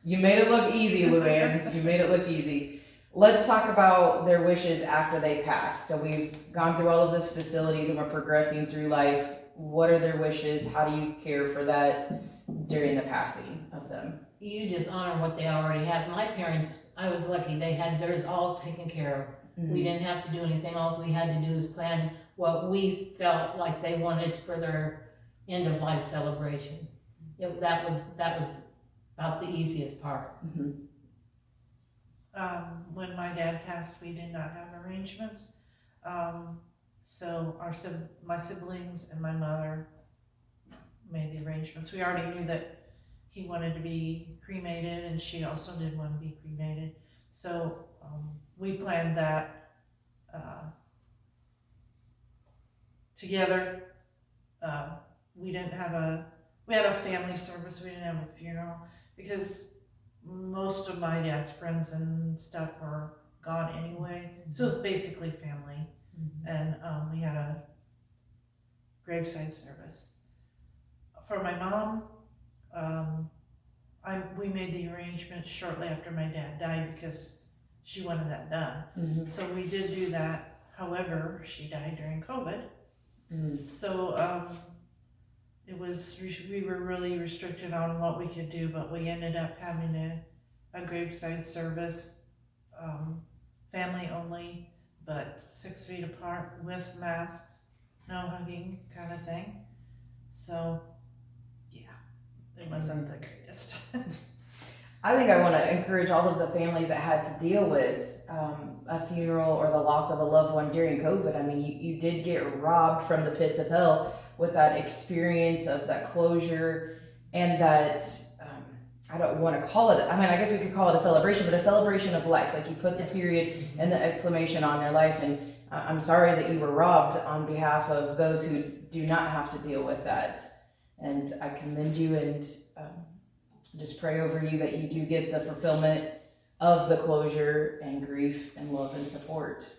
You made it look easy, Luann. You made it look easy. Let's talk about their wishes after they pass. So we've gone through all of these facilities and we're progressing through life. What are their wishes? How do you care for that during the passing of them? You just honor what they already have. My parents, I was lucky, they had theirs all taken care of. We didn't have to do anything. All we had to do is plan what we felt like they wanted for their end of life celebration. That was about the easiest part. When my dad passed, we did not have arrangements. So my siblings and my mother made the arrangements. We already knew that he wanted to be cremated, and she also did want to be cremated. So we planned that together. We had a family service. We didn't have a funeral because most of my dad's friends and stuff were gone anyway. So it was basically family. And we had a graveside service. For my mom, we made the arrangements shortly after my dad died because she wanted that done. So we did do that. However, she died during COVID. So we were really restricted on what we could do, but we ended up having a graveside service, family only, but 6 feet apart with masks, no hugging kind of thing. So it wasn't the greatest. I think I want to encourage all of the families that had to deal with a funeral or the loss of a loved one during COVID. You did get robbed from the pits of hell with that experience of that closure and that, I don't want to call it, I guess we could call it a celebration, but a celebration of life. Like you put the period and the exclamation on their life. And I'm sorry that you were robbed on behalf of those who do not have to deal with that. And I commend you and just pray over you that you do get the fulfillment of the closure and grief and love and support.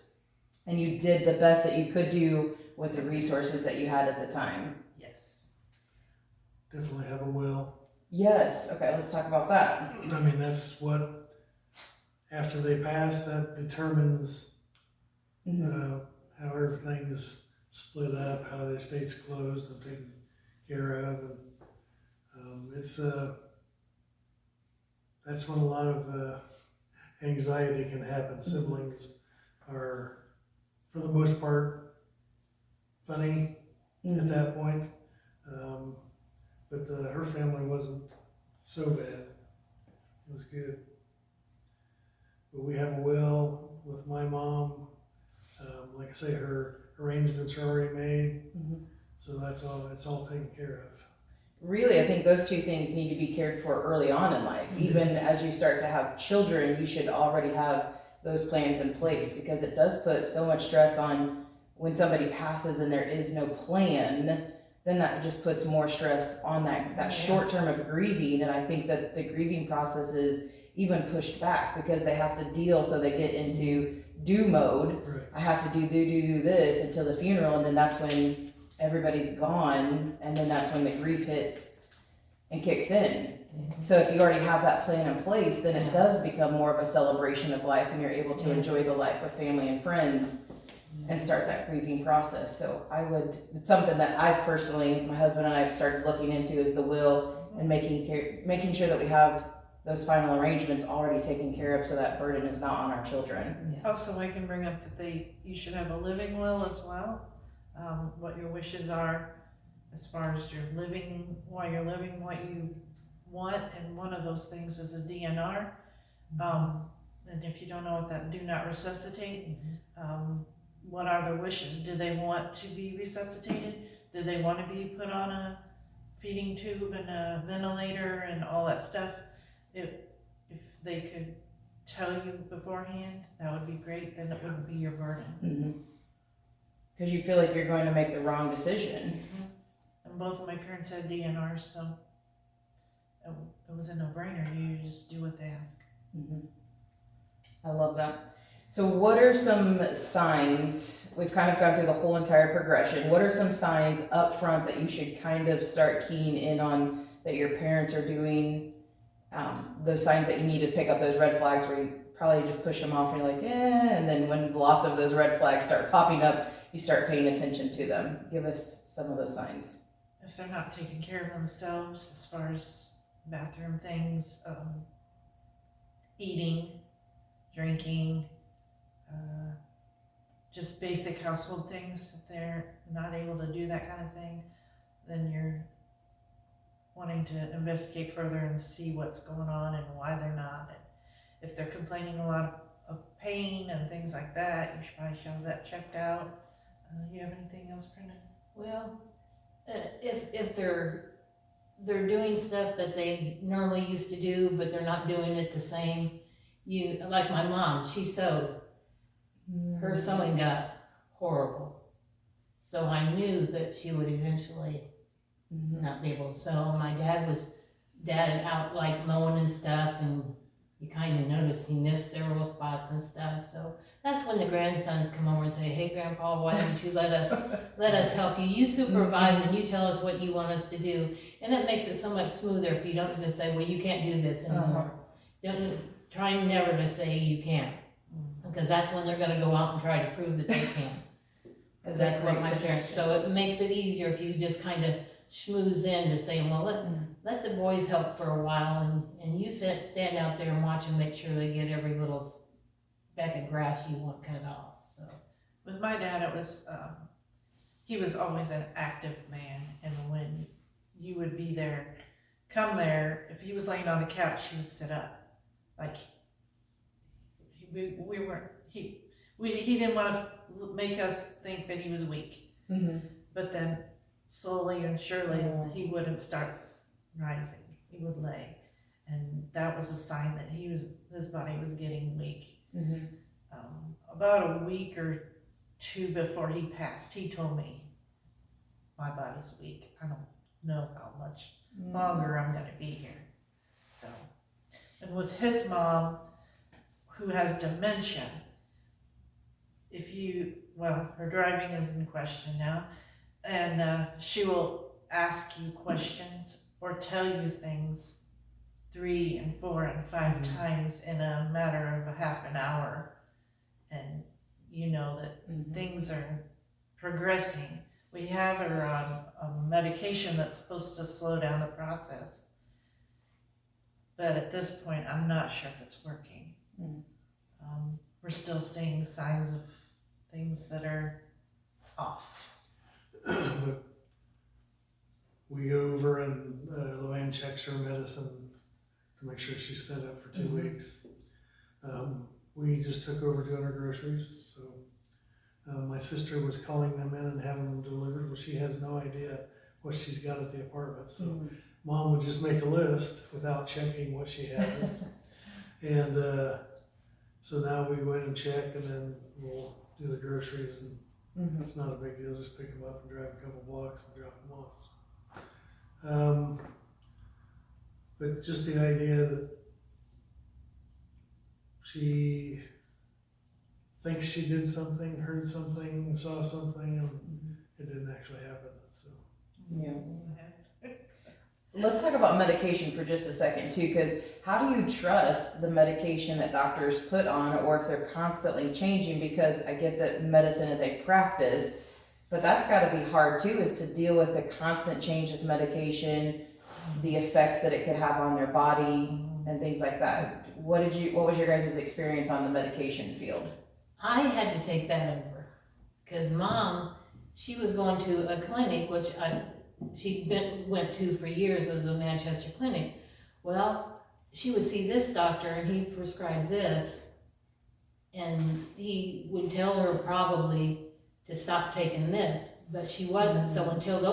And you did the best that you could do with the resources that you had at the time. Yes. Definitely have a will. Yes, okay, let's talk about that. I mean, that's what, after they pass, that determines how everything's split up, how the estate's closed and taken care of, and that's when a lot of anxiety can happen. Siblings are, for the most part, funny at that point, but her family wasn't so bad. It was good. But we have a will with my mom. Like I say, her arrangements are already made, so it's all taken care of. Really, I think those two things need to be cared for early on in life. Even as you start to have children, you should already have those plans in place, because it does put so much stress on when somebody passes and there is no plan. Then that just puts more stress on that short term of grieving. And I think that the grieving process is even pushed back because they have to deal, so they get into do mode. Right. I have to do this until the funeral, and then that's when everybody's gone, and then that's when the grief hits and kicks in. So if you already have that plan in place, then it does become more of a celebration of life, and you're able to enjoy the life with family and friends and start that grieving process. So it's something that I've personally, my husband and I have started looking into, is the will, and making sure that we have those final arrangements already taken care of, so that burden is not on our children. Also, I can bring up that you should have a living will as well. What your wishes are as far as your living, while you're living, what you want, and one of those things is a DNR. And if you don't know what that, do not resuscitate. What are their wishes? Do they want to be resuscitated? Do they want to be put on a feeding tube and a ventilator and all that stuff? If they could tell you beforehand, that would be great. Then it wouldn't be your burden. Because you feel like you're going to make the wrong decision. And both of my parents had DNRs, so it was a no-brainer. You just do what they ask. I love that. So what are some signs, we've kind of gone through the whole entire progression, what are some signs up front that you should kind of start keying in on that your parents are doing? Those signs that you need to pick up, those red flags where you probably just push them off and you're like, and then when lots of those red flags start popping up, you start paying attention to them. Give us some of those signs. If they're not taking care of themselves as far as bathroom things, eating, drinking, just basic household things, if they're not able to do that kind of thing, then you're wanting to investigate further and see what's going on and why they're not. And if they're complaining a lot of pain and things like that, you should probably have that checked out. You have anything else, Brenda? Well, if they're doing stuff that they normally used to do, but they're not doing it the same, like my mom, she sewed. Her sewing got horrible. So I knew that she would eventually not be able to sew. My dad out like mowing and stuff, and you kind of notice he missed several spots and stuff. So that's when the grandsons come over and say, "Hey, Grandpa, why don't you let us help you? You supervise and you tell us what you want us to do." And it makes it so much smoother if you don't just say, "Well, you can't do this anymore." Don't try never to say you can't, because that's when they're going to go out and try to prove that they can. Because that's what my parents. So it makes it easier if you just kind of schmooze in to say, "Well, let the boys help for a while, and you stand out there and watch and make sure they get every little speck of grass you want cut off." So With my dad, it was, he was always an active man, and when you would be there, come there, if he was laying on the couch, he would sit up. Like, he didn't want to make us think that he was weak. But then slowly and surely he wouldn't start rising. He would lay, and that was a sign that his body was getting weak. About a week or two before he passed, he told me, "My body's weak. I don't know how much longer I'm going to be here." So, and with his mom, who has dementia, her driving is in question now, and she will ask you questions or tell you things 3 and 4 and 5 times in a matter of a half an hour, and you know that things are progressing. We have her on a medication that's supposed to slow down the process, but at this point I'm not sure if it's working. We're still seeing signs of things that are off. But we go over and Luann checks her medicine to make sure she's set up for 2 weeks. We just took over doing her groceries, so my sister was calling them in and having them delivered. Well, she has no idea what she's got at the apartment, so Mom would just make a list without checking what she has. And so now we go in and check, and then we'll do the groceries, and it's not a big deal, just pick them up and drive a couple blocks and drop them off. But just the idea that she thinks she did something, heard something, saw something, and it didn't actually happen, so. Yeah. Let's talk about medication for just a second too, because how do you trust the medication that doctors put on, or if they're constantly changing? Because I get that medicine is a practice, but that's got to be hard too, is to deal with the constant change of medication, the effects that it could have on their body and things like that. What was your guys' experience on the medication field? I had to take that over, because Mom, she was going to a clinic, which went to for years, was a Manchester clinic. Well, she would see this doctor and he prescribed this, and he would tell her probably to stop taking this, but she wasn't. So until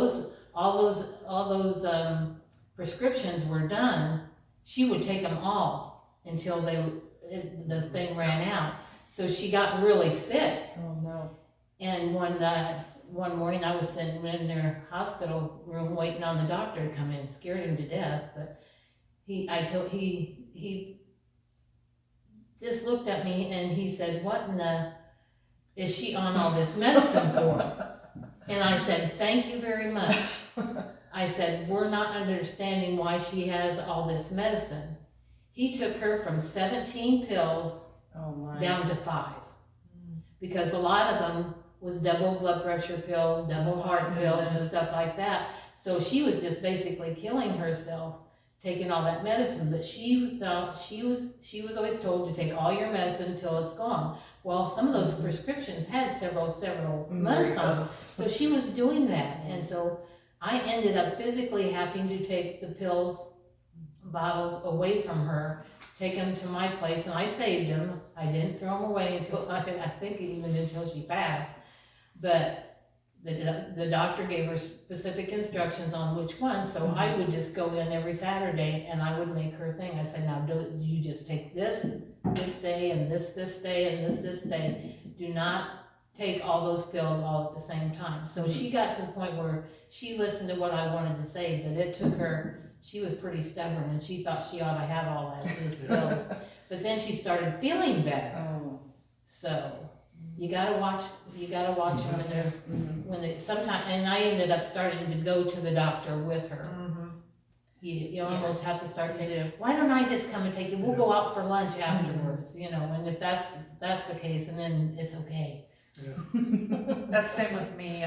all those prescriptions were done, she would take them all until the thing ran out. So she got really sick. Oh no. And one morning I was sitting in their hospital room waiting on the doctor to come in, scared him to death. But he just looked at me and he said, "What in the is she on all this medicine for?" And I said, "Thank you very much." I said, "We're not understanding why she has all this medicine." He took her from 17 pills down to 5, because a lot of them was double blood pressure pills, double heart pills, and stuff like that. So she was just basically killing herself taking all that medicine. But she thought she was always told to take all your medicine until it's gone. Well, some of those prescriptions had several months on them, so she was doing that, and so I ended up physically having to take the bottles away from her, take them to my place, and I saved them. I didn't throw them away until I think even until she passed. But the doctor gave her specific instructions on which one, so I would just go in every Saturday and I would make her thing. I said, "Now do you just take this day and this day and this day. Do not take all those pills all at the same time." So she got to the point where she listened to what I wanted to say, but it took her, she was pretty stubborn and she thought she ought to have all those pills. But then she started feeling better. Oh. So you gotta watch when they sometimes, and I ended up starting to go to the doctor with her. You almost have to start saying, "Why don't I just come and take you? We'll go out for lunch afterwards," and if that's the case, and then it's okay. That's the same with me.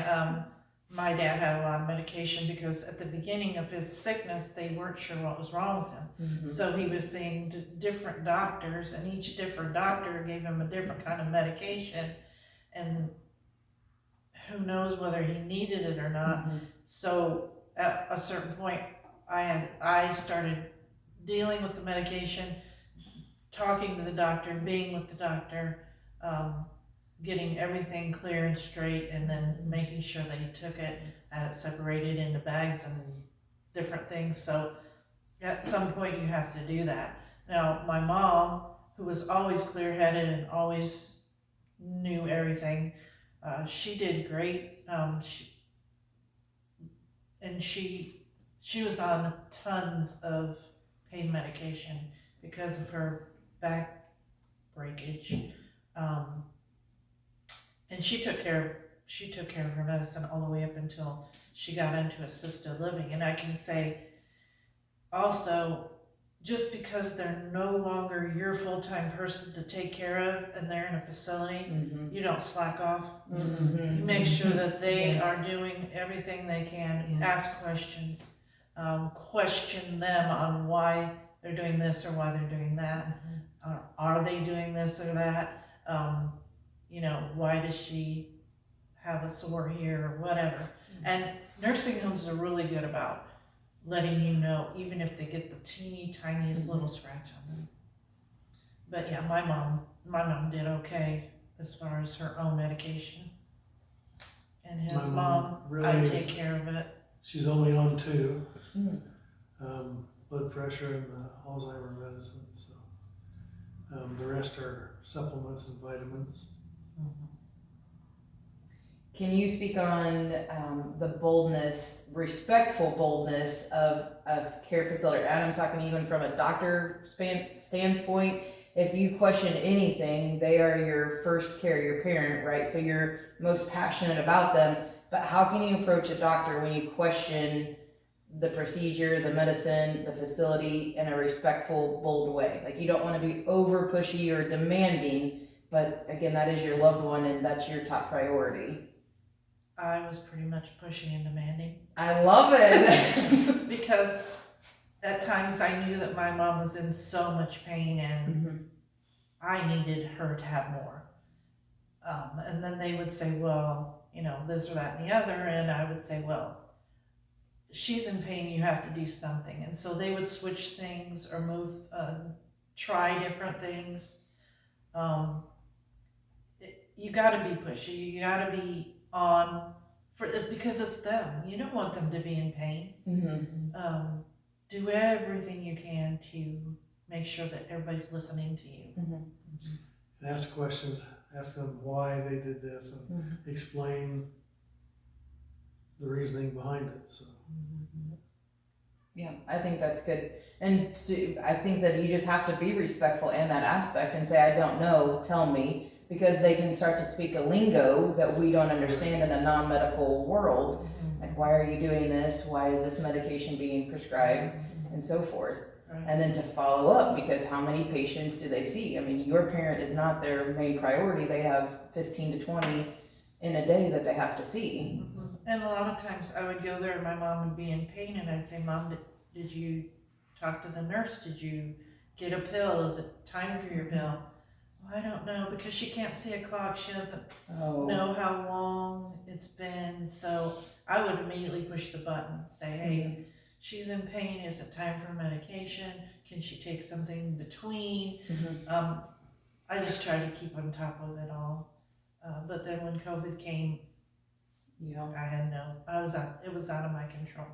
My dad had a lot of medication because at the beginning of his sickness, they weren't sure what was wrong with him. So he was seeing different doctors, and each different doctor gave him a different kind of medication, and who knows whether he needed it or not. So at a certain point, I started dealing with the medication, talking to the doctor, being with the doctor, getting everything clear and straight, and then making sure that he took it, had it separated into bags and different things. So at some point you have to do that. Now my mom, who was always clear-headed and always knew everything, she did great. She was on tons of pain medication because of her back breakage. And she took care of her medicine all the way up until she got into assisted living. And I can say also, just because they're no longer your full-time person to take care of and they're in a facility, you don't slack off. You make sure that they Yes. are doing everything they can, Yeah. ask questions, question them on why they're doing this or why they're doing that. Are they doing this or that? You know, why does she have a sore here or whatever? And nursing homes are really good about letting you know, even if they get the teeny tiniest little scratch on them. But yeah, my mom did okay as far as her own medication. And his My mom mom, really I is- take care of it. She's only on 2, Mm. blood pressure and the Alzheimer medicine, so. The rest are supplements and vitamins. Can you speak on the boldness, respectful boldness of care facility? And I'm talking even from a doctor standpoint. If you question anything, they are your first care, your parent, right? So you're most passionate about them. But how can you approach a doctor when you question the procedure, the medicine, the facility in a respectful, bold way? Like, you don't want to be over pushy or demanding, but again, that is your loved one and that's your top priority. I was pretty much pushing and demanding. I love it. Because at times I knew that my mom was in so much pain and I needed her to have more. And then they would say, well, you know, this or that and the other. And I would say, well, she's in pain, you have to do something. And so they would switch things or move, try different things. You gotta be pushy, you gotta be on, it's because it's them. You don't want them to be in pain. Do everything you can to make sure that everybody's listening to you. And ask questions, ask them why they did this and explain the reasoning behind it, so. Yeah, I think that's good. And I think that you just have to be respectful in that aspect and say, I don't know, tell me, because they can start to speak a lingo that we don't understand in the non-medical world. Like, why are you doing this? Why is this medication being prescribed? And so forth. Right. And then to follow up, because how many patients do they see? I mean, your parent is not their main priority. They have 15 to 20 in a day that they have to see. And a lot of times I would go there and my mom would be in pain and I'd say, Mom, did you talk to the nurse? Did you get a pill? Is it time for your pill? Well, I don't know, because she can't see a clock. She doesn't know how long it's been. So I would immediately push the button, say, hey, she's in pain. Is it time for medication? Can she take something in between? I just try to keep on top of it all. But then when COVID came, I had it was out of my control.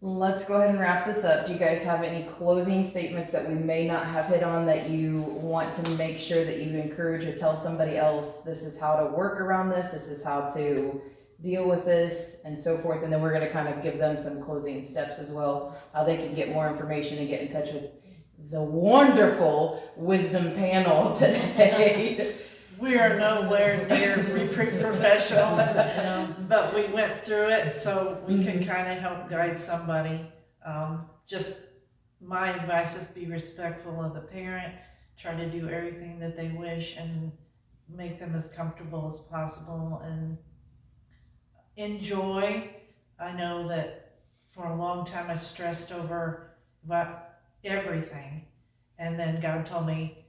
Let's go ahead and wrap this up. Do you guys have any closing statements that we may not have hit on that you want to make sure that you encourage or tell somebody else, this is how to work around this is how to deal with this, and so forth? And then we're going to kind of give them some closing steps as well, how they can get more information and get in touch with the wonderful wisdom panel today. We are nowhere near professionals, but we went through it, so we can kind of help guide somebody. Just my advice is be respectful of the parent, try to do everything that they wish and make them as comfortable as possible and enjoy. I know that for a long time I stressed over about everything, and then God told me,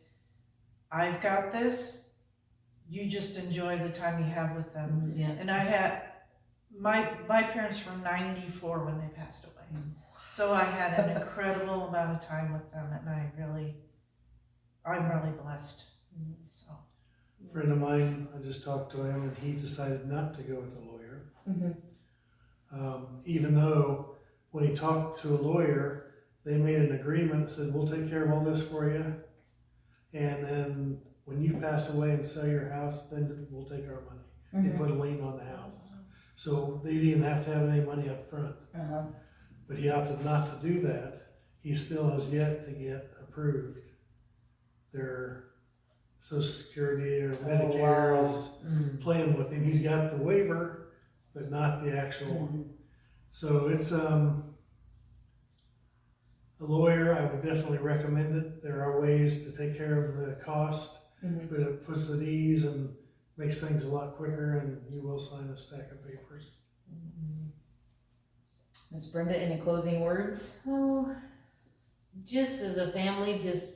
I've got this. You just enjoy the time you have with them. And I had, my parents were 94 when they passed away. So I had an incredible amount of time with them, and I'm really blessed. So. A friend of mine, I just talked to him and he decided not to go with a lawyer. Even though when he talked to a lawyer, they made an agreement that said, we'll take care of all this for you. And then when you pass away and sell your house, then we'll take our money. They put a lien on the house. So they didn't have to have any money up front. Uh-huh. But he opted not to do that. He still has yet to get approved their Social Security or Oh, Medicare wow. is Mm. playing with him. He's got the waiver, but not the actual. So it's a lawyer, I would definitely recommend it. There are ways to take care of the cost, Mhm. but it puts it at ease and makes things a lot quicker, and you will sign a stack of papers. Ms. Brenda, any closing words? Oh, just as a family, just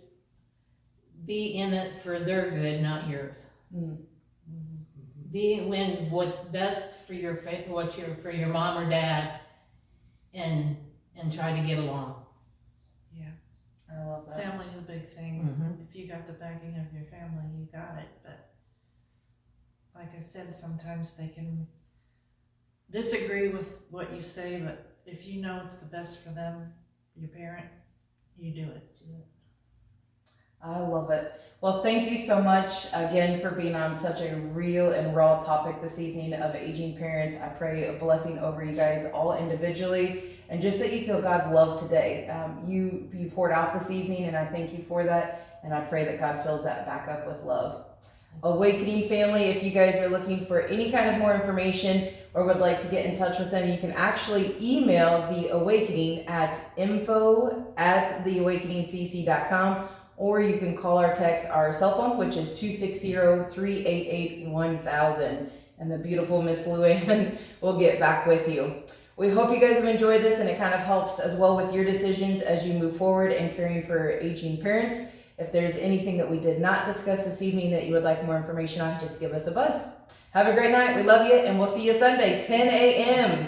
be in it for their good, not yours. Be when what's best for your for your mom or dad, and try to get along. I love that. Family's a big thing. Mm-hmm. If you got the backing of your family, you got it. But like I said, sometimes they can disagree with what you say, but if you know it's the best for them, your parent, you do it. I love it. Well, thank you so much again for being on such a real and raw topic this evening of aging parents. I pray a blessing over you guys all individually, and just that you feel God's love today. You poured out this evening, and I thank you for that, and I pray that God fills that back up with love. Awakening family, if you guys are looking for any kind of more information or would like to get in touch with them, you can actually email The Awakening at info@theawakeningcc.com, or you can call or text our cell phone, which is 260-388-1000, and the beautiful Miss Luann will get back with you. We hope you guys have enjoyed this, and it kind of helps as well with your decisions as you move forward in caring for aging parents. If there's anything that we did not discuss this evening that you would like more information on, just give us a buzz. Have a great night. We love you, and we'll see you Sunday, 10 a.m.